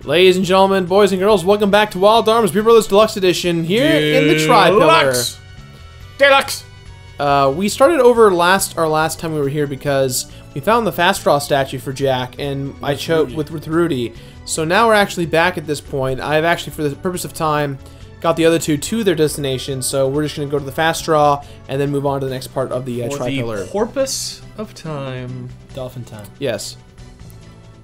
Ladies and gentlemen, boys and girls, welcome back to Wild Arms Beer Brothers Deluxe Edition here in the Tri-Pillar. Deluxe! We started over our last time we were here because we found the Fast Draw statue for Jack, and I chose with Rudy. So now we're actually back at this point. I've actually, for the purpose of time, got the other two to their destination, so we're just going to go to the Fast Draw and then move on to the next part of the Tri-Pillar. For the porpoise of time. Dolphin time. Yes.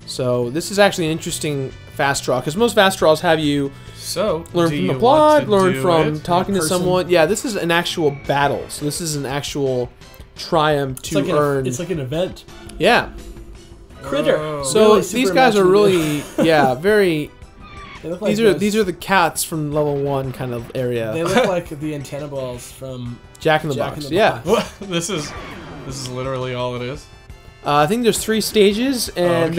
So this is actually an interesting Fast Draw, because most Fast Draws have you learn from the plot, learn from talking to someone. Yeah, this is an actual battle, so this is an actual triumph to earn. It's like an event. Yeah. Critter. So really these guys are really, yeah, very. Like these are the cats from level 1 kind of area. They look like the antenna balls from Jack in the Box. Yeah. This is literally all it is. I think there's 3 stages, and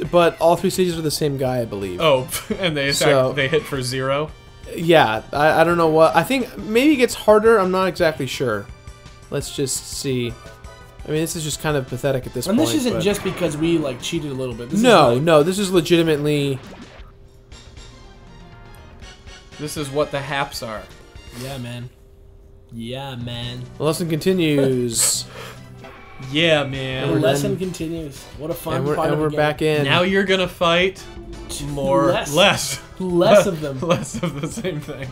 but all 3 stages are the same guy, I believe. Oh, and they hit for 0. Yeah, I don't know what. I think maybe it gets harder. I'm not exactly sure. Let's just see. I mean, this is just kind of pathetic at this point. And this isn't just because we like cheated a little bit. This no, this is legitimately. This is what the haps are. Yeah, man. Yeah, man. The lesson continues. Yeah, man. The lesson continues. What a fun part of the we're game. back in. Now you're gonna fight less of them. Less of the same thing.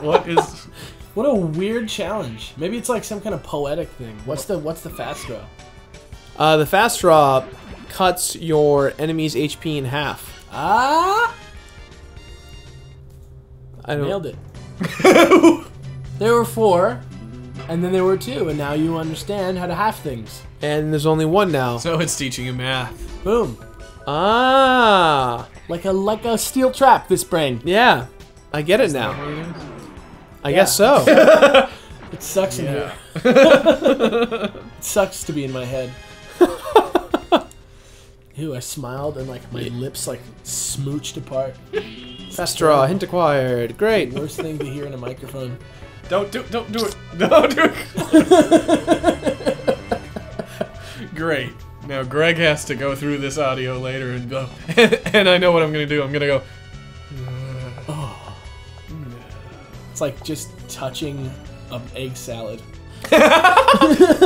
What a weird challenge. Maybe it's like some kind of poetic thing. What's the Fast Draw? The Fast Draw cuts your enemy's HP in half. Ah! I nailed it. There were 4. And then there were 2, and now you understand how to half things. And there's only 1 now. So it's teaching you math. Boom. Ah. Like a steel trap, this brain. Yeah. I get it now. I guess so. It sucks in here. It sucks to be in my head. Ew, I smiled and like my lips like smooched apart. Fast Draw, hint acquired. Great. Worst thing to hear in a microphone. Don't do it. Don't do it. Great. Now Greg has to go through this audio later and go. And I know what I'm gonna do. I'm gonna go. It's like just touching an egg salad. I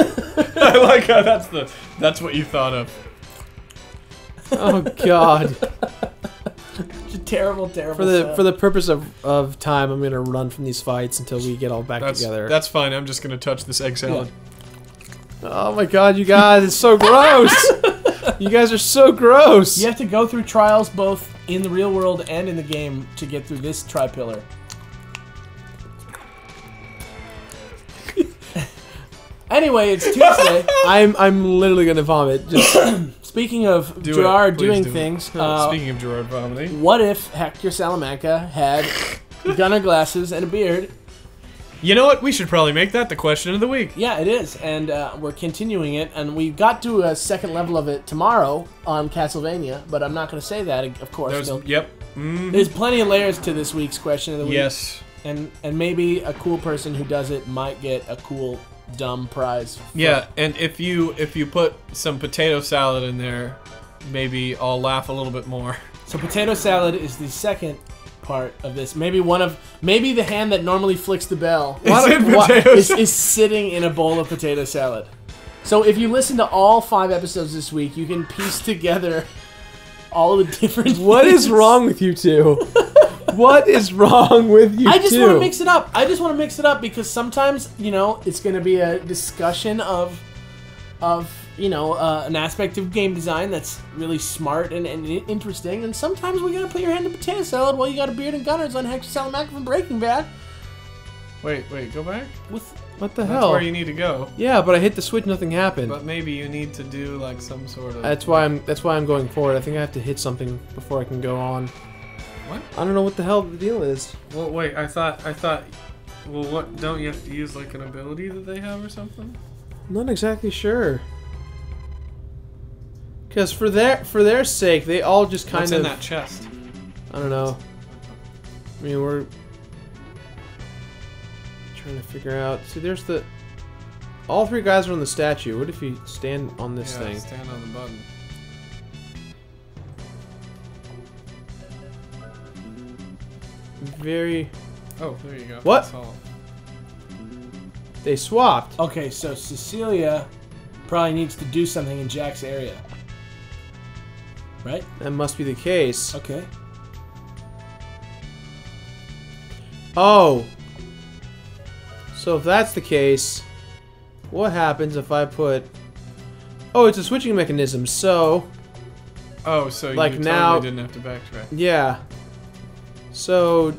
like how that's what you thought of. Oh God. It's a terrible sound. For the purpose of time, I'm gonna run from these fights until we get all back together. That's fine. I'm just gonna touch this egg salad. Yeah. Oh my God, you guys, it's so gross. You guys are so gross. You have to go through trials both in the real world and in the game to get through this Tri-Pillar. Anyway, it's Tuesday. I'm literally gonna vomit. Just speaking of Gerard doing things. Speaking of Gerard vomiting. What if Hector Salamanca had gunner glasses and a beard? You know what? We should probably make that the question of the week. Yeah, it is, and we're continuing it, and we got to a second level of it tomorrow on Castlevania, but I'm not going to say that, of course. Yep. There's plenty of layers to this week's question of the week. Yes. And maybe a cool person who does it might get a cool dumb prize. Yeah, and if you put some potato salad in there, maybe I'll laugh a little bit more. So potato salad is the second part of this. Maybe the hand that normally flicks the bell is sitting in a bowl of potato salad. So if you listen to all 5 episodes this week, you can piece together all the different What is wrong with you two? What is wrong with you I just want to mix it up. I just want to mix it up because sometimes, you know, it's going to be a discussion of you know, an aspect of game design that's really smart and interesting. And sometimes we got to put your hand in potato salad while you got a beard and gunners on Hector Salamanca from Breaking Bad. Wait, go back? What the hell? That's where you need to go. Yeah, but I hit the switch, nothing happened. But maybe you need to do like some sort of... That's why I'm going forward. I think I have to hit something before I can go on. What? I don't know what the hell the deal is. Well, wait, I thought, well, what, don't you have to use like an ability that they have or something? I'm not exactly sure. Because for their sake, they all just kind What's of... in that chest? I don't know. I mean, we're trying to figure out... See, there's the... All 3 guys are on the statue. What if you stand on this thing? Stand on the button. very... Oh, there you go. What? That's all. They swapped. Okay, so Cecilia probably needs to do something in Jack's area. Right? That must be the case. Okay. Oh. So if that's the case, what happens if I put... Oh, it's a switching mechanism, so... Oh, so like you now, totally didn't have to backtrack. Yeah. So...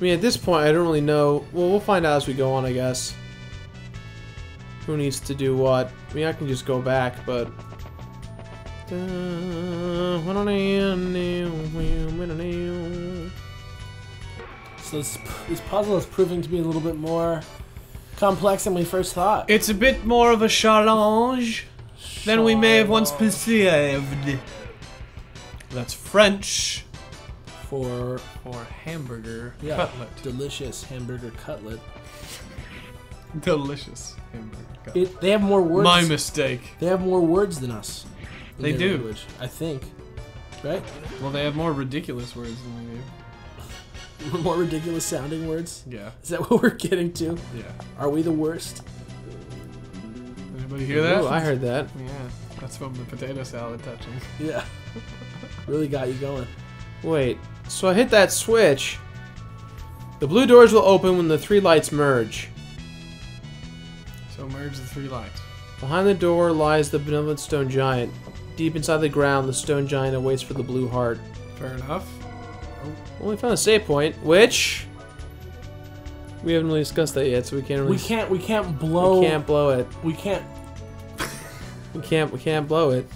I mean, at this point, I don't really know... Well, we'll find out as we go on, I guess. Who needs to do what. I mean, I can just go back, but... So this puzzle is proving to be a little bit more complex than we first thought. It's a bit more of a challenge than we may have once perceived. That's French For hamburger yeah, cutlet. delicious hamburger cutlet. Delicious hamburger cutlet. They have more words. My mistake. They have more words than us. in They their do. language, I think. Right? Well, they have more ridiculous words than we do. More ridiculous sounding words? Yeah. Is that what we're getting to? Yeah. Are we the worst? Anybody hear that? Ooh, I heard that. Yeah. That's from the potato salad touching. Yeah. Really got you going. Wait, so I hit that switch. The blue doors will open when the three lights merge. So merge the three lights. Behind the door lies the benevolent stone giant. Deep inside the ground, the stone giant awaits for the blue heart. Fair enough. Well, we found a save point, which we haven't really discussed that yet, so we can't really. We can't blow. We can't blow it. We can't. We can't blow it.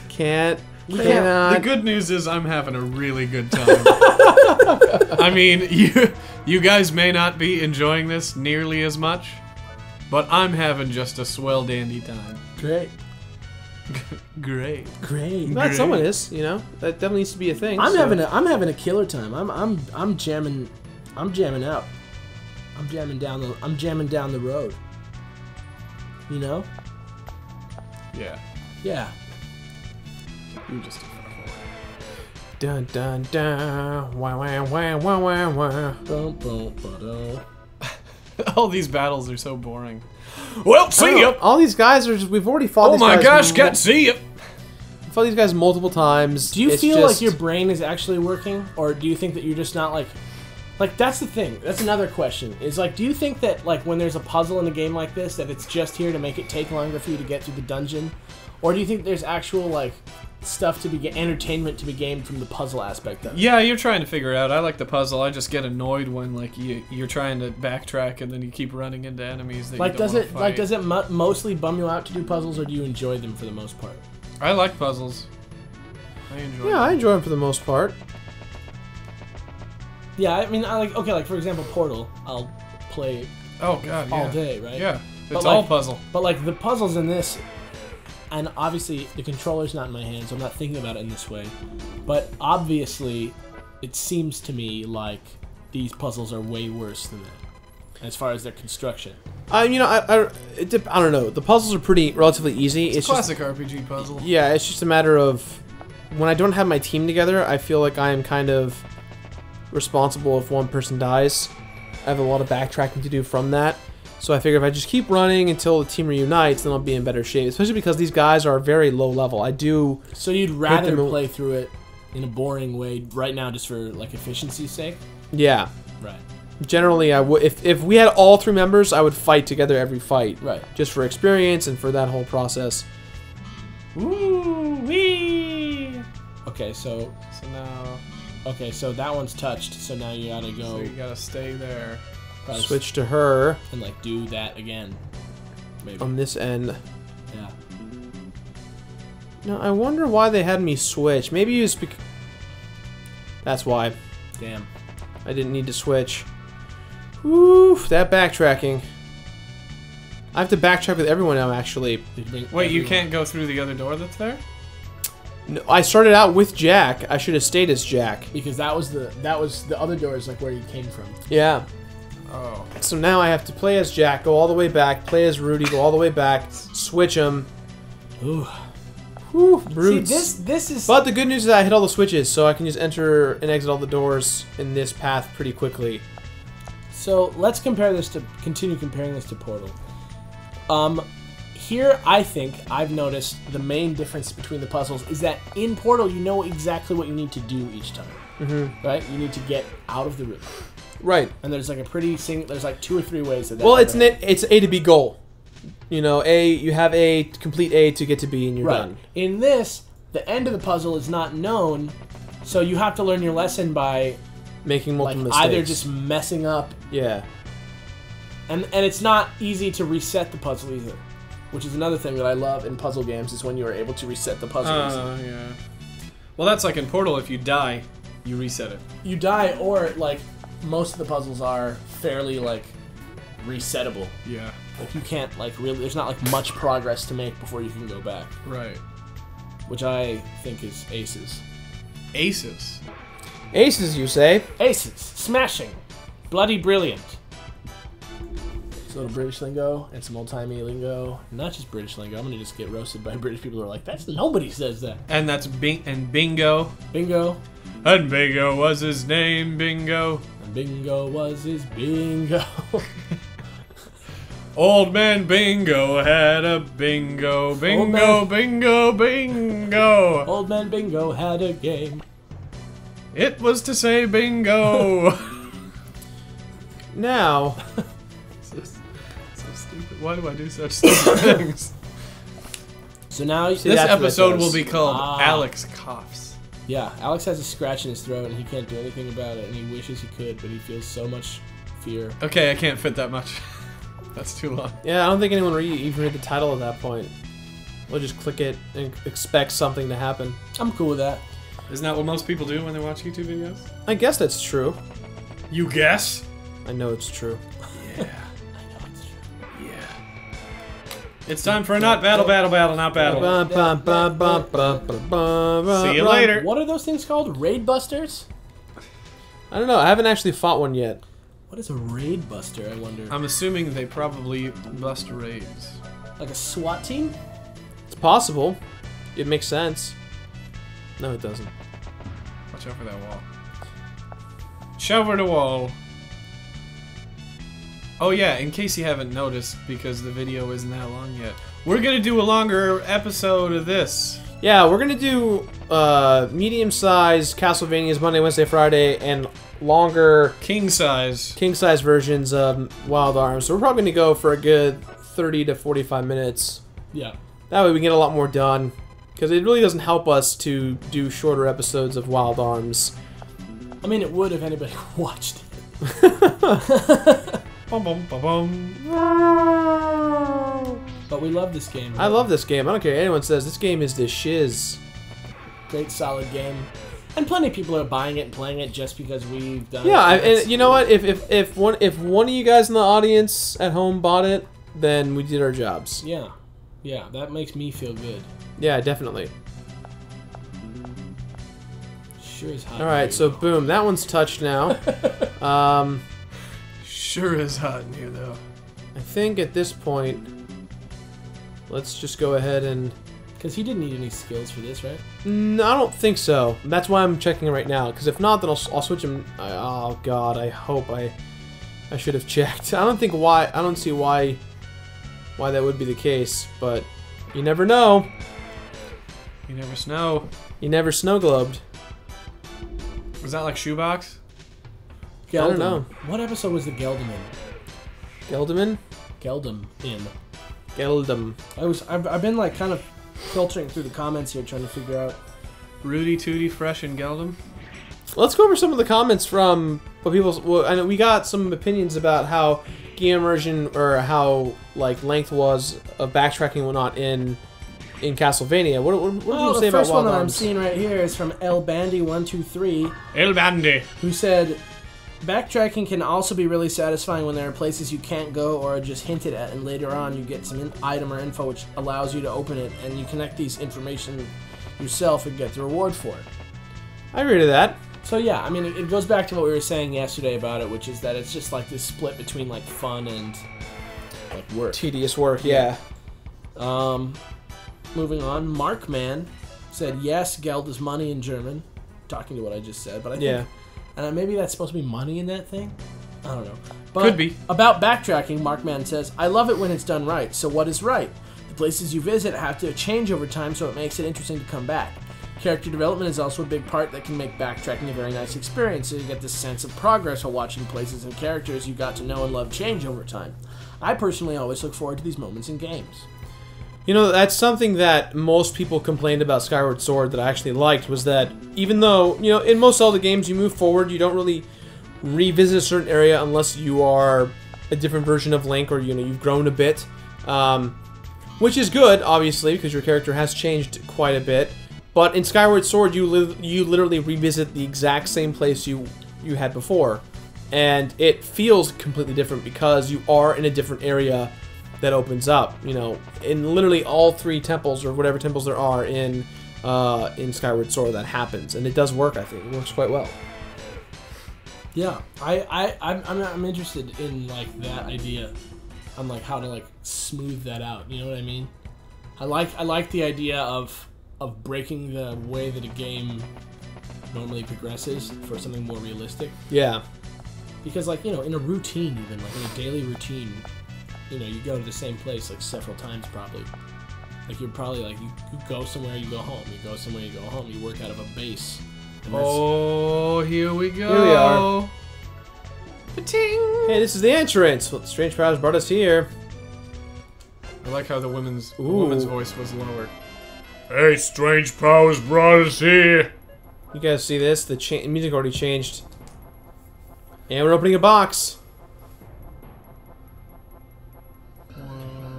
Can't. We cannot. The good news is I'm having a really good time. I mean, you guys may not be enjoying this nearly as much, but I'm having just a swell dandy time. Great. Great. Great. Not someone is, you know. That definitely needs to be a thing. I'm so. having a killer time. I'm jamming out. I'm jamming down the road. You know? Yeah. Yeah. You just. Dun dun dun. Wah wah wah wah wah wah. Boom, boom, ba-dum. All these battles are so boring. Well, see ya. All these guys are just. We've already fought. Oh these my guys gosh, cat, see ya. We've fought these guys multiple times. Do you It's feel just, like your brain is actually working, or do you think that you're just not like that's the thing. That's another question. Is like, do you think that like when there's a puzzle in a game like this, that it's just here to make it take longer for you to get through the dungeon, or do you think there's actual like stuff to be entertainment to be gained from the puzzle aspect of it? Yeah, you're trying to figure it out. I like the puzzle. I just get annoyed when like you're trying to backtrack and then you keep running into enemies that Like you don't wanna fight. does it mostly bum you out to do puzzles, or do you enjoy them for the most part? I like puzzles. I enjoy. Yeah, them. I enjoy them for the most part. Yeah, I mean, I like for example, Portal. I'll play Oh god, yeah. all day, right? Yeah, But, it's all like- puzzle. But like the puzzles in this, and obviously the controller's not in my hand, so I'm not thinking about it in this way. But obviously, it seems to me like these puzzles are way worse than that, as far as their construction. You know, I don't know. The puzzles are pretty relatively easy. It's It's classic RPG puzzle. just, yeah, it's just a matter of when I don't have my team together. I feel like I am kind of responsible if one person dies. I have a lot of backtracking to do from that. So I figure if I just keep running until the team reunites, then I'll be in better shape. Especially because these guys are very low level. I do. So you'd rather them- play through it in a boring way right now, just for like efficiency's sake? Yeah. Right. Generally, I would. If we had all three members, I would fight together every fight. Right. Just for experience and for that whole process. Ooh wee. Okay, so that one's touched. So now you gotta go So you gotta stay there. press Switch to her and like do that again. Maybe. on this end. Yeah. Now, I wonder why they had me switch. Maybe it's because... That's why. Damn. I didn't need to switch. Oof, that backtracking. I have to backtrack with everyone now, actually. Wait, you can't go through the other door that's there? No, I started out with Jack. I should have stayed as Jack. because that was the other door is like where you came from. Yeah. Oh. So now I have to play as Jack, go all the way back, play as Rudy, go all the way back, switch them. Ooh. Whew, See, brutes. this is. But the good news is I hit all the switches, so I can just enter and exit all the doors in this path pretty quickly. So let's continue comparing this to Portal. Here, I think I've noticed the main difference between the puzzles is that in Portal, you know exactly what you need to do each time. Mm-hmm. Right? You need to get out of the room. Right. And there's like there's like 2 or 3 ways that. Well, it's A to B goal. You know, you have A, complete A to get to B, and you're done. In this, the end of the puzzle is not known, so you have to learn your lesson by making multiple mistakes. Either just messing up. Yeah. And it's not easy to reset the puzzle either. Which is another thing that I love in puzzle games, is when you are able to reset the puzzle. Yeah. Well, that's like in Portal, if you die, you reset it. You die, or, like, most of the puzzles are fairly, like, resettable. Yeah. Like, you can't, like, really, there's not, like, much progress to make before you can go back. Right. Which I think is aces. Aces? Aces, you say? Aces. Smashing. Bloody brilliant. It's a little British lingo and some old-timey lingo. Not just British lingo. I'm gonna just get roasted by British people who are like, nobody says that. And that's bingo. Bingo. And Bingo was his name, Bingo. And Bingo was his bingo. Old man Bingo had a bingo. Bingo. Old man Bingo had a game. It was to say bingo. Now... So stupid. Why do I do such stupid things? So now See, this that's what it episode does. will be called Alex Coughs. Yeah, Alex has a scratch in his throat and he can't do anything about it, and he wishes he could, but he feels so much fear. Okay, I can't fit that much. That's too long. Yeah, I don't think anyone even read the title at that point. We'll just click it and expect something to happen. I'm cool with that. Isn't that what most people do when they watch YouTube videos? I guess that's true. You guess? I know it's true. Yeah. Yeah. It's time for a not battle. See you later. What are those things called? Raid busters? I don't know. I haven't actually fought one yet. What is a raid buster, I wonder? I'm assuming they probably bust raids. Like a SWAT team? It's possible. It makes sense. No, it doesn't. Watch out for that wall. Shover the wall. Oh yeah, in case you haven't noticed, because the video isn't that long yet, we're gonna do a longer episode of this. Yeah, we're gonna do medium-sized Castlevanias Monday, Wednesday, Friday, and longer King size versions of Wild Arms. So we're probably gonna go for a good 30 to 45 minutes. Yeah. That way we can get a lot more done, because it really doesn't help us to do shorter episodes of Wild Arms. I mean, it would if anybody watched it. Bum, bum, bum, bum. But we love this game. I love this game. I don't care what anyone says. This game is the shiz. Great, solid game. And plenty of people are buying it and playing it just because we've done it. Yeah, and you know what? If one of you guys in the audience at home bought it, then we did our jobs. Yeah. Yeah, that makes me feel good. Yeah, definitely. Sure is hot. All right, so boom, that one's touched now. Sure is hot in here, though. I think at this point, let's just go ahead and... Because he didn't need any skills for this, right? No, I don't think so. That's why I'm checking it right now. Because if not, then I'll switch him. Oh God, I hope I should have checked. I don't see why that would be the case. But you never know. You never snow. You never snow globed. Was that like Shoebox? I don't know. What episode was the Geldum in? Gelderman? Geldum in. Geldum. I've been like kind of filtering through the comments here, trying to figure out. Rudy Tooty Fresh and Geldum. Let's go over some of the comments from what people. Well, I know we got some opinions about how game immersion or how like length was of backtracking and whatnot in Castlevania. What do people say about Wild Arms? The first one that I'm seeing right here is from El Bandy123. El Bandy. Who said, backtracking can also be really satisfying when there are places you can't go or are just hinted at, and later on you get some item or info which allows you to open it, and you connect these information yourself and get the reward for it. I agree to that. So yeah, I mean, it goes back to what we were saying yesterday about it, which is that it's just like this split between like fun and like work. Tedious work, yeah. moving on. Markman said, yes, Geld is money in German. Talking to what I just said, but I think... Yeah. And maybe that's supposed to be money in that thing? I don't know. But Could be. About backtracking, Markman says, I love it when it's done right. So what is right? The places you visit have to change over time, so it makes it interesting to come back. Character development is also a big part that can make backtracking a very nice experience, so you get this sense of progress while watching places and characters you got to know and love change over time. I personally always look forward to these moments in games. You know, that's something that most people complained about Skyward Sword that I actually liked, was that even though, you know, in most Zelda games you move forward, you don't really revisit a certain area unless you are a different version of Link or, you know, you've grown a bit. Which is good, obviously, because your character has changed quite a bit. But in Skyward Sword, you literally revisit the exact same place you had before. And it feels completely different because you are in a different area that opens up, you know, in literally all 3 temples or whatever temples there are in Skyward Sword. That happens, and it does work. I think it works quite well. Yeah, I'm interested in like that idea, on like how to like smooth that out. You know what I mean? I like the idea of breaking the way that a game normally progresses for something more realistic. Yeah, because like, you know, in a routine, even like in a daily routine, you know, you go to the same place like several times probably. Like you're probably like, you go somewhere, you go home. You go somewhere, you go home. You work out of a base. Oh, here we go. Here we are. Pa-ting! Hey, this is the entrance. Well, Strange Powers brought us here. I like how the woman's Ooh. voice was lower. Hey, Strange Powers brought us here. You guys see this? The music already changed. And we're opening a box.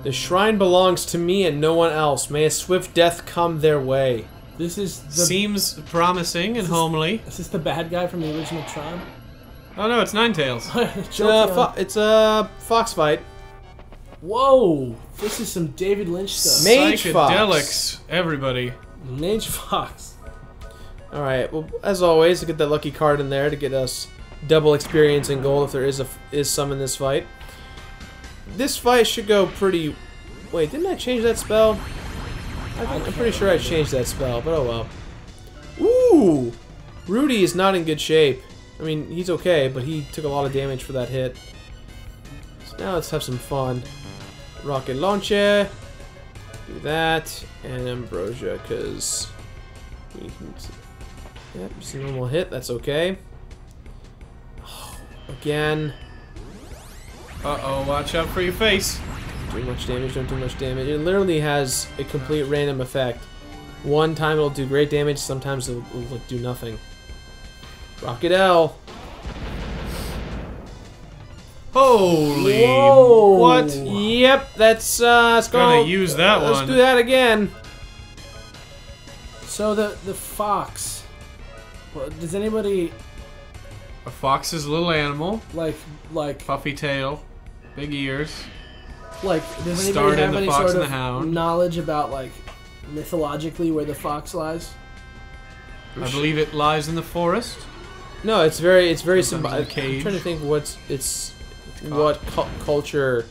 The shrine belongs to me and no one else. May a swift death come their way. This is the, Seems promising and homely. is this the bad guy from the original Tron? Oh no, it's Ninetales. It's a fox fight. Whoa! This is some David Lynch stuff. Mage Fox. Psychedelics, everybody. Mage Fox. Alright, well, as always, get that lucky card in there to get us double experience and gold if there is some in this fight. This fight should go pretty... Wait, didn't I change that spell? I'm pretty sure I changed that spell, but oh well. Ooh! Rudy is not in good shape. I mean, he's okay, but he took a lot of damage for that hit. So now let's have some fun. Rocket Launcher. Do that. And Ambrosia, because... we can... Yep, just a normal hit. That's okay. Oh, again. Uh-oh, watch out for your face. Don't do much damage, don't do much damage. It literally has a complete random effect. One time it'll do great damage, sometimes it'll do nothing. Rocket L. Holy... Whoa. What? Yep, that's let's go. Gonna use that Let's one. do that again. So the fox. Well, does anybody A fox is a little animal. like Puffy tail. Big ears. does anybody Starred in have The any Fox sort and the of Hound. knowledge about like mythologically where the fox lies? I believe it lies in the forest. No, it's very Sometimes symbolic. in a I'm cage. trying to think what culture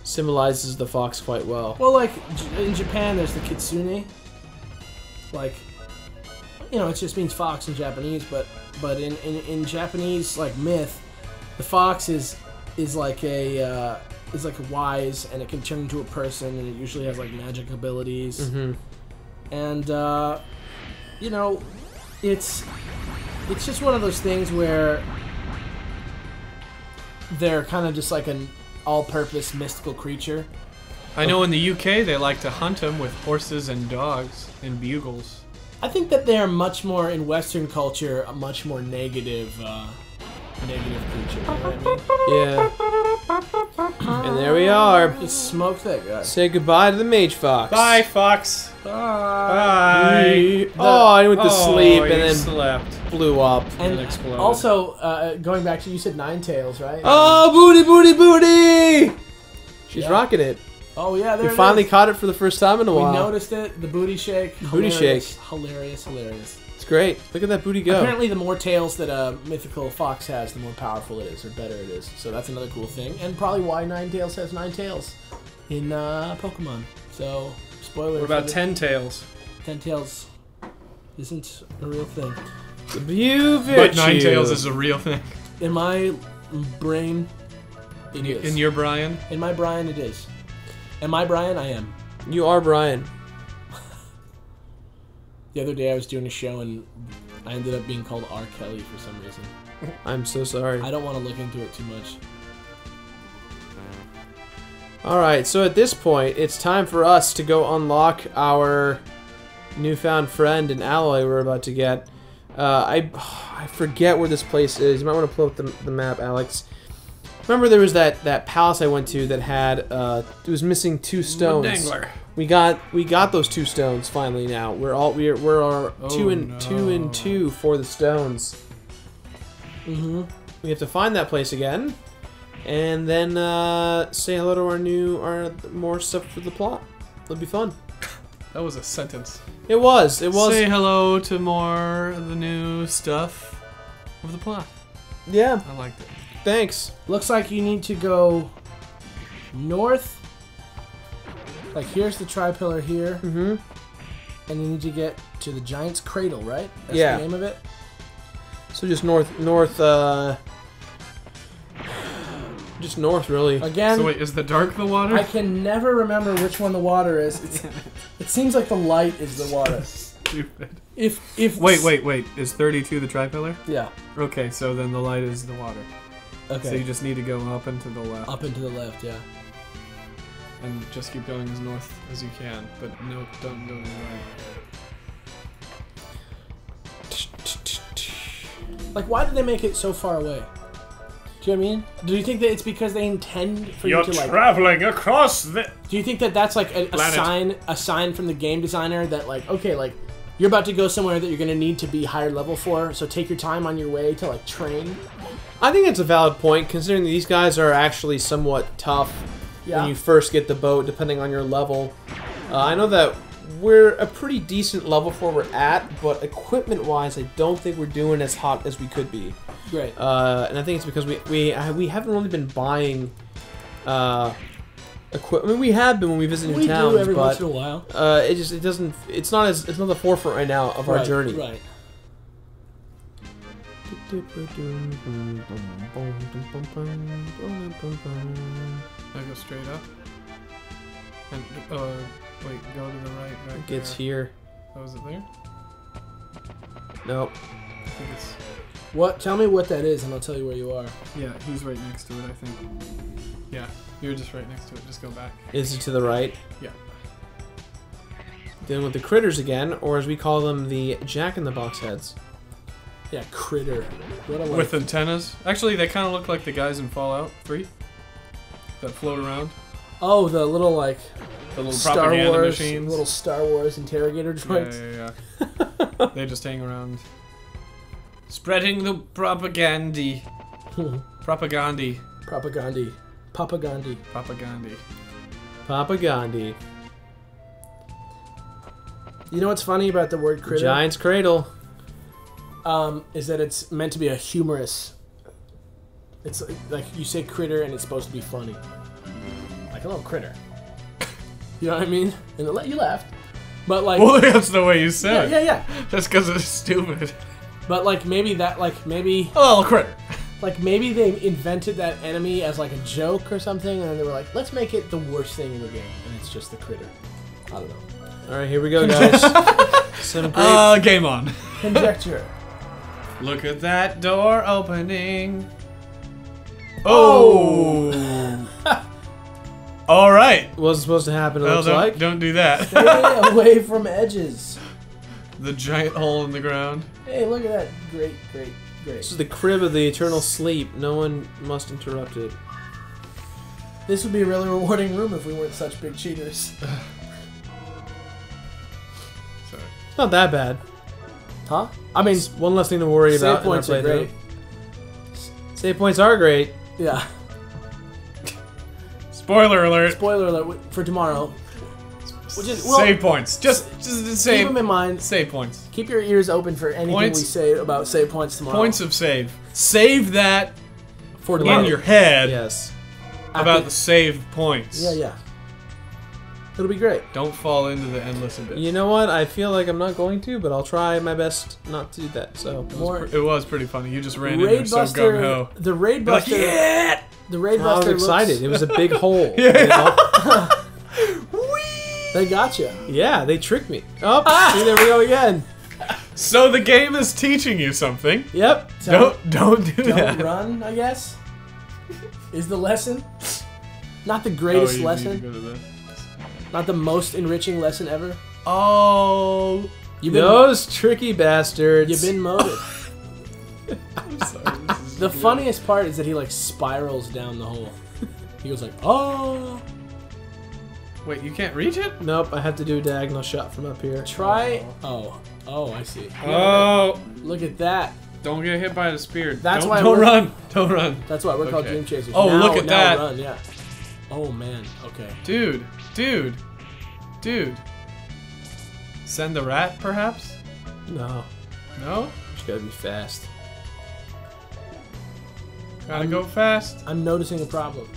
symbolizes the fox quite well. Well, like in Japan, there's the kitsune. Like, you know, it just means fox in Japanese, but in Japanese like myth, the fox is like a wise, and it can turn into a person, and it usually has like magic abilities. Mm-hmm. And you know, it's just one of those things where they're kind of just like an all-purpose mystical creature. I know in the UK they like to hunt them with horses and dogs and bugles. I think that they are much more, in Western culture, a much more negative creature. You know what I mean? Yeah. And there we are. Just smoke that guy. Say goodbye to the Mage Fox. Bye, fox. Bye. Oh, I went to sleep and you then slept. blew up. And It exploded. also, going back to, you said Ninetales, right? Oh, booty! She's Yeah. rocking it. Oh yeah, there We it finally is. caught it for the first time in a We while. noticed it. The booty shake. Booty Hilarious. shake. Hilarious. It's great. Look at that booty go. Apparently, the more tails that a mythical fox has, the more powerful it is, or better it is. So that's another cool thing, and probably why Ninetales has 9 tails in Pokemon. So just Spoiler. What about for the- 10 tails? 10 Tails isn't a real thing. The View But 9 tails is a real thing. In my brain, it is. In your Brian? In my Brian, it is. Am I Brian? I am. You are Brian. The other day I was doing a show and I ended up being called R. Kelly for some reason. I'm so sorry. I don't want to look into it too much. Alright, so at this point, it's time for us to go unlock our newfound friend and alloy we're about to get. I forget where this place is. You might want to pull up the map, Alex. Remember there was that palace I went to that had, it was missing 2 stones. Dangler. We got those 2 stones finally now. We're 2 and 2 for the stones. Mm-hmm. We have to find that place again. And then say hello to our more stuff for the plot. It'll be fun. That was a sentence. It was. Say hello to more of the new stuff of the plot. Yeah. I liked it. Thanks. Looks like you need to go north. Like here's the tri-pillar here. Mm-hmm. And you need to get to the Giant's Cradle, right? That's Yeah. the name of it? So just just north, really. Again, So wait, is the dark the water? I can never remember which one the water is. It seems like the light is the water. Stupid. If Wait. Is 32 the tri-pillar? Yeah. Okay, so then the light is the water. Okay. So you just need to go up and to the left. Up and to the left, yeah. And just keep going as north as you can. But no, don't go to the right. Like, why did they make it so far away? Do you know what I mean? Do you think that it's because they intend for You're you to like? traveling across the... Do you think that that's like a Planet. sign from the game designer that like, okay, like you're about to go somewhere that you're gonna need to be higher level for, so take your time on your way to like train. I think it's a valid point, considering these guys are actually somewhat tough when you first get the boat, depending on your level. I know that we're a pretty decent level for where we're at, but equipment-wise, I don't think we're doing as hot as we could be. Great. And I think it's because we haven't really been buying equipment. I mean, we have been when we visit new We towns, do every but once in a while. it's not the forefront right now of our journey. Right. Now go straight up. And wait, go to the right. It gets here. Oh, is it there? Nope. I think it's. What? Tell me what that is, and I'll tell you where you are. Yeah, he's right next to it, I think. Yeah, you're just right next to it. Just go back. Is it to the right? Yeah. Dealing with the critters again, or as we call them, the jack-in-the-box heads. Yeah, critter. What a With antennas. Actually, they kind of look like the guys in Fallout 3 that float around. Oh, the little like The little Star propaganda Wars, machines. little Star Wars interrogator droids. Yeah. They just hang around. Spreading the propagandy. Propagandy. Propaganda. Papagandy. Propagandy. Papa Gandhi. You know what's funny about the word critter? Giant's Cradle. Is that it's meant to be a humorous. It's like you say critter and it's supposed to be funny. Like a little critter. You know what I mean? And you laughed. But like. Well, that's the way you said Yeah, it. yeah. Just because it's stupid. But like maybe that maybe A little critter. like maybe they invented that enemy as like a joke or something, and then they were like, let's make it the worst thing in the game, and it's just the critter. I don't know. All right, here we go, guys. Some great. Game on. Conjecture. Look at that door opening. Oh. All right. What's supposed to happen? It Well, looks like. don't do that. Stay away from edges. The giant hole in the ground. Hey, look at that. Great, great, great. This is the crib of the eternal sleep. No one must interrupt it. This would be a really rewarding room if we weren't such big cheaters. Sorry. It's not that bad. Huh? I mean, It's one less thing to worry save about. points in are our great. playthrough. Save points are great. Yeah. Spoiler alert. Spoiler alert for tomorrow. Save points. Just Keep save. them in mind. Save points. Keep your ears open for anything Points. we say about save points tomorrow. Points of save. Save that for tomorrow. in your head Yes. about the save points. Yeah, yeah. It'll be great. Don't fall into the endless abyss. You know what? I feel like I'm not going to, but I'll try my best not to do that. So It was pretty funny. You just ran in Raid there so Buster. gung-ho. The Raid Buster. Yeah! The Raid I was Buster. excited. It was a big hole. Yeah. You know? They got you. Yeah, they tricked me. Oh, see, there we go again. So the game is teaching you something. Yep. Don't do Don't that. run, I guess. Is the lesson. Not the Oh, greatest you lesson. need to go to this. Not the most enriching lesson ever. Oh, You've been, Those tricky bastards. you've been molded. I'm sorry. This is The good. funniest part is that he like spirals down the hole. He goes like, oh. Wait, you can't reach it? Nope, I have to do a diagonal shot from up here. Try. Oh. Oh, I see. Oh, Look at that. don't get hit by the spear. That's don't, why don't we're- run. Don't run. That's why we're called Okay. Dream Chasers. Oh, Now- look at now that. Run, yeah. Oh man. Okay. Dude. Send the rat, perhaps? No, No? just gotta be fast. Gotta go fast. I'm noticing a problem.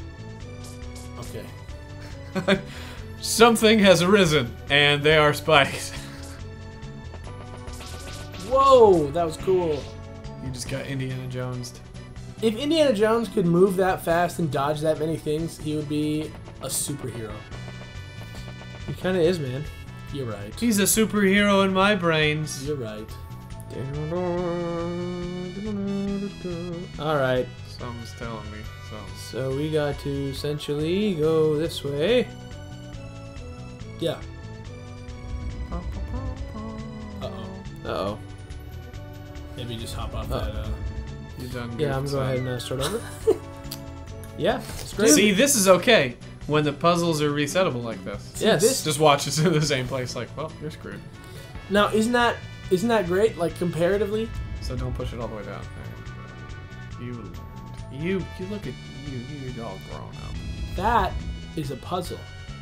Okay. Something has arisen, and they are spikes. Whoa, that was cool. You just got Indiana Jones. If Indiana Jones could move that fast and dodge that many things, he would be a superhero. He kind of is, man. You're right. He's a superhero in my brains. You're right. All right, Something's telling me. so we got to essentially go this way. Yeah. Uh-oh. Uh-oh. Maybe just hop off Oh. that, You done good. Yeah, I'm going to go ahead and start over. Yeah, it's great. See, this is okay when the puzzles are resettable like this. Yes. this- Just watch us in the same place. Like, well, you're screwed. Now, isn't that great? Like, comparatively? So don't push it all the way down. There. You look at you. You're all grown up. That is a puzzle.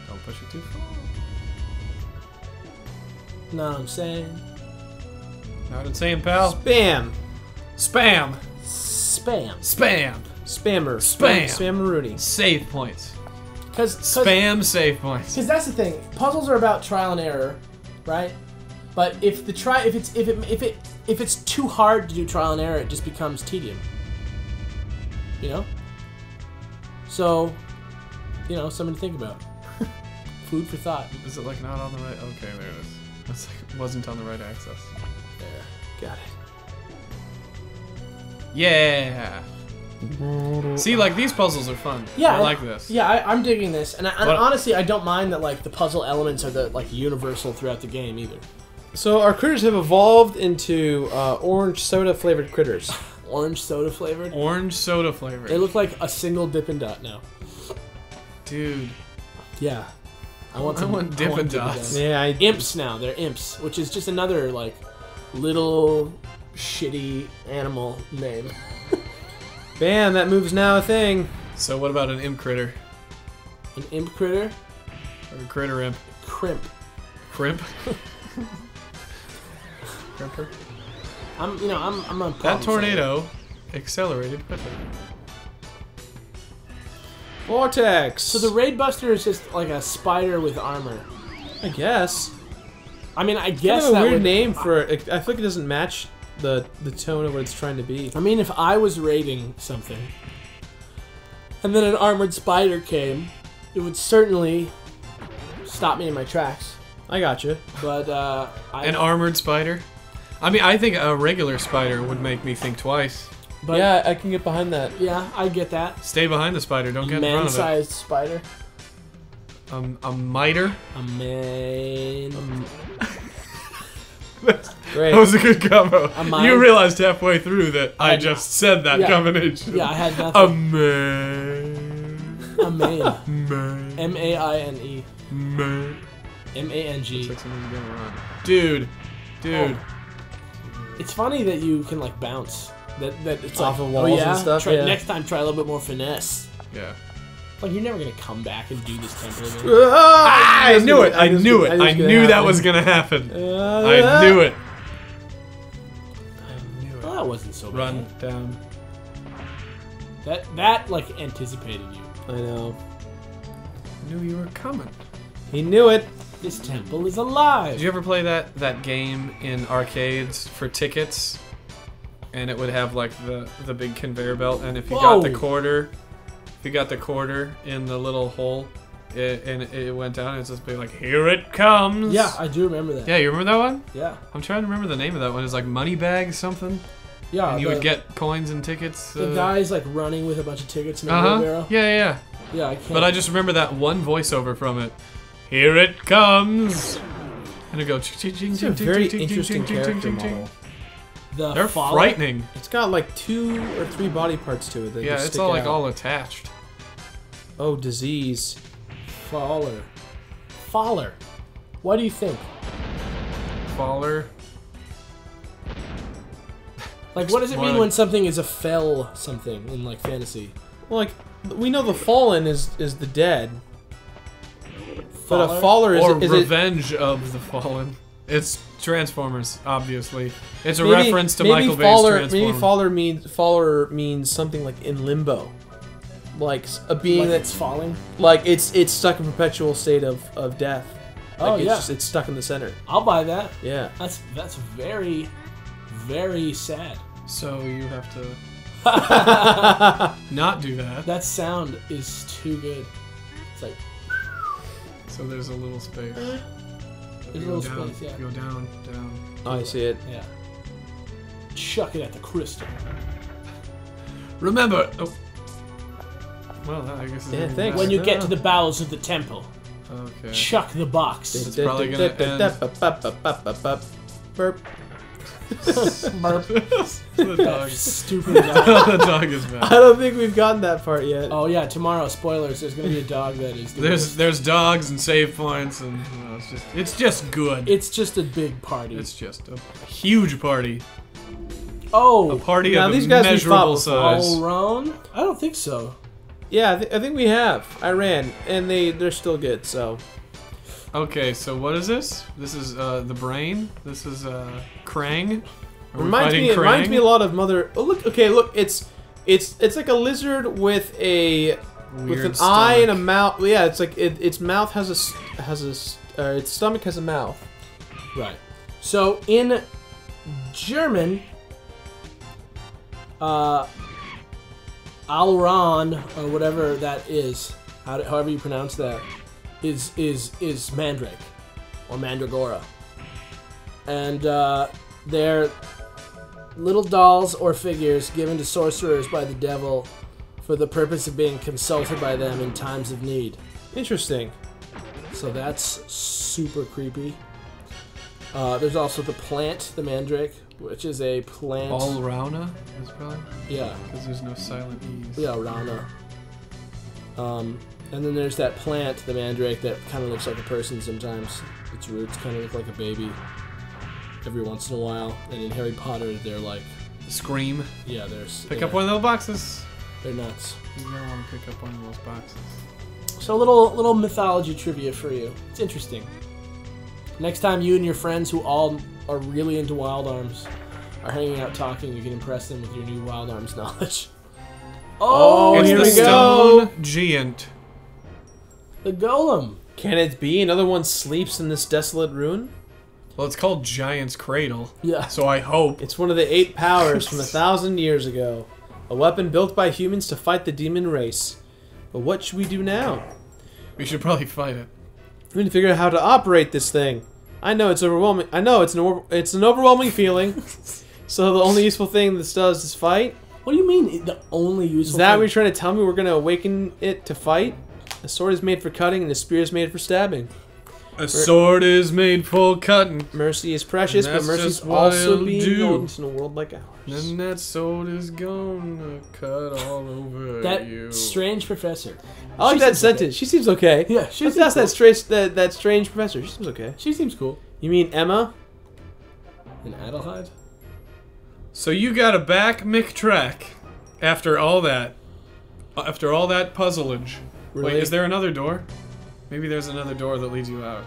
Don't push it too far. Know what I'm saying? Know what I'm saying, pal? Spam. Spam. Spam. Spam. Spammer. Spam. Spammeroonie. Save points. Because Spam save points. that's the thing. Puzzles are about trial and error, right? But if it's too hard to do trial and error, it just becomes tedium. You know? So, something to think about. Food for thought. Is it like not on the right? Okay, there it is. It's like it wasn't on the right axis. There. Got Yeah. it. See, like these puzzles are fun. Yeah, I like this. Yeah, I'm digging this, and But- honestly, I don't mind that like the puzzle elements are the like universal throughout the game either. So our critters have evolved into orange soda flavored critters. Orange soda flavored. Orange soda flavor. They look like a single Dippin' Dot now. Dude. Yeah, I want Dippin' Dots. Yeah, Imps now. They're imps, which is just another like little shitty animal name. Bam, that move's now a thing. So what about an imp critter? An imp critter. Or a critter imp? Crimp. Crimp? Crimper? I'm a That tornado accelerated quickly. Vortex. So the Raid Buster is just like a spider with armor. I guess. I mean, I Kind guess of a that weird would name for it. I feel like it doesn't match the tone of what it's trying to be. I mean, if I was raiding something, and then an armored spider came, it would certainly stop me in my tracks. I got you. But An armored spider? I mean, I think a regular spider would make me think twice. But Yeah, I can get behind that. yeah, I get that. Stay behind the spider, don't get in front of it. Man-sized spider. A miter? A man. Great. That was a good combo. A mine? You realized halfway through that I I- just said that yeah. combination. Yeah, I had A nothing. man. A man. Man. M-A-I-N-E. Man. M-A-N-G. Looks like someone's gonna run. Dude. Oh. It's funny that you can like bounce. That it's Off like, of walls oh yeah, and stuff, Try, yeah. next time try a little bit more finesse. Yeah. Like you're never gonna come back and do this temple again. I knew it. I knew it. I knew that was gonna happen. I knew it. Well, that wasn't so bad. Run down. That like anticipated you. I know. I knew you were coming. He knew it. This temple is alive. Did you ever play that game in arcades for tickets? And it would have like the big conveyor belt, and if you got the quarter, in the little hole, it went down, and it's just be like, here it comes. Yeah, I do remember that. Yeah, you remember that one? Yeah. I'm trying to remember the name of that one. It's like Money Bag something. Yeah. And you would get coins and tickets. The guy's like running with a bunch of tickets in the wheelbarrow. Yeah. Yeah, I can't. But I just remember that one voiceover from it. Here it comes. And it goes. It's a very interesting character model. They're frightening. It's got like 2 or 3 body parts to it. That Yeah, just it's stick all like out. all attached. Oh, disease. Faller. What do you think? Faller. Like, what does it More mean like- when something is a fell something in like fantasy? Well, like we know the fallen is the dead, but a Faller? faller Or is Revenge of the Fallen. It's Transformers, obviously. It's a maybe, reference to maybe Michael Bay's faller, Transformers. Maybe faller means something like in limbo, like a being Like that's it's falling? like it's stuck in perpetual state of death. Like Oh, it's yeah. just, it's stuck in the center. I'll buy that. Yeah. That's very, very sad. So you have to not do that. That sound is too good. It's like, So there's a little space. there's a Go little down, space, yeah. Go down. Oh, I see it. Yeah. Chuck it at the crystal. Remember. Oh. Well, I guess. Yeah, thanks. When you get Yeah. to the bowels of the temple, Okay. chuck the box. It's probably gonna end. Burp. Burp. The dog. Stupid dog. The dog is I back. don't think we've gotten that part yet. Oh yeah, tomorrow, spoilers, there's gonna be a dog that is doing this. There's dogs and save points and it's just good. It's just a big party. It's just a huge party. A Oh, party Now, of these guys we've fought immeasurable size. all round? I don't think so. Yeah, I think we have. I ran, and they're still good. So Okay, so what is this? This is the brain. This is Krang. Are we reminds fighting me. It reminds Krang? me a lot of Mother. Oh look. Okay, look. It's like a lizard with a Weird an stomach. eye and a mouth. Yeah, it's like its mouth has its stomach has a mouth. Right. So in German, Alran or whatever that is, however you pronounce that, is Mandrake or Mandragora, and they're little dolls or figures given to sorcerers by the devil for the purpose of being consulted by them in times of need. Interesting. So that's super creepy. There's also the plant, the mandrake, which is a plant. All Rauna is probably Yeah, because there's no silent e's. yeah, Rana. And then there's that plant, the mandrake, that kind of looks like a person sometimes. Its roots kind of look like a baby every once in a while. And in Harry Potter, they're like, Scream. yeah, there's Pick up one of those boxes. They're nuts. You're gonna want to pick up one of those boxes. So a little mythology trivia for you. It's interesting. Next time you and your friends who all are really into Wild Arms are hanging out talking, you can impress them with your new Wild Arms knowledge. Oh, It's here the we go. stone giant. The golem. Can it be another one sleeps in this desolate ruin? Well, it's called Giant's Cradle. Yeah. So I hope. It's one of the 8 powers from 1,000 years ago. A weapon built by humans to fight the demon race. But what should we do now? We should probably fight it. We need to figure out how to operate this thing. I know it's overwhelming. I know it's an overwhelming feeling. So the only useful thing this does is fight. What do you mean the only useful Is that thing? what you're trying to tell me? We're gonna awaken it to fight? A sword is made for cutting, and a spear is made for stabbing. A sword is made for cutting. Mercy is precious, And but that's mercy is just what also it'll being do. used in a world like ours. And that sword is gonna cut all over That you. strange professor. I like She that seems sentence. okay. She seems okay. Yeah, she Let's seems ask that strange professor. She seems okay. She seems cool. You mean Emma? In Adelheid? So you got a back McTrack after all that. After all that puzzleage. Really? Wait, is there another door? Maybe there's another door that leads you out.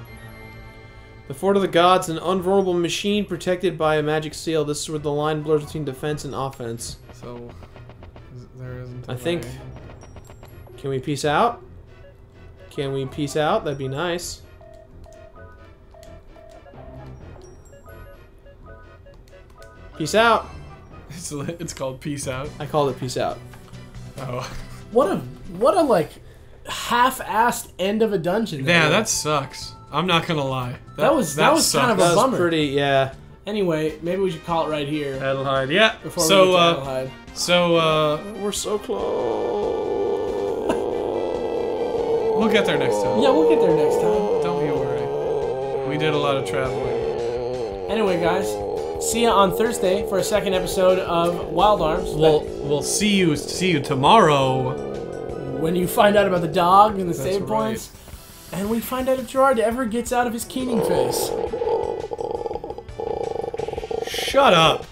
The Fort of the Gods, an unvulnerable machine protected by a magic seal. This is where the line blurs between defense and offense. So there isn't. I think. Can we peace out? Can we peace out? That'd be nice. Peace out. It's called Peace Out. I called it peace out. Oh. What a like half-assed end of a dungeon. Yeah, that sucks. I'm not gonna lie. That was kind of sucks. a That was bummer. pretty, yeah. Anyway, maybe we should call it right here. Adelheid. Yeah. Before we get to Adelheid. We're so close. We'll get there next time. Yeah, we'll get there next time. Don't you worry. We did a lot of traveling. Anyway, guys, see ya on Thursday for a second episode of Wild Arms. We'll see you tomorrow. When you find out about the dog and the That's save right. points, and we find out if Gerard ever gets out of his keening phase. Shut up.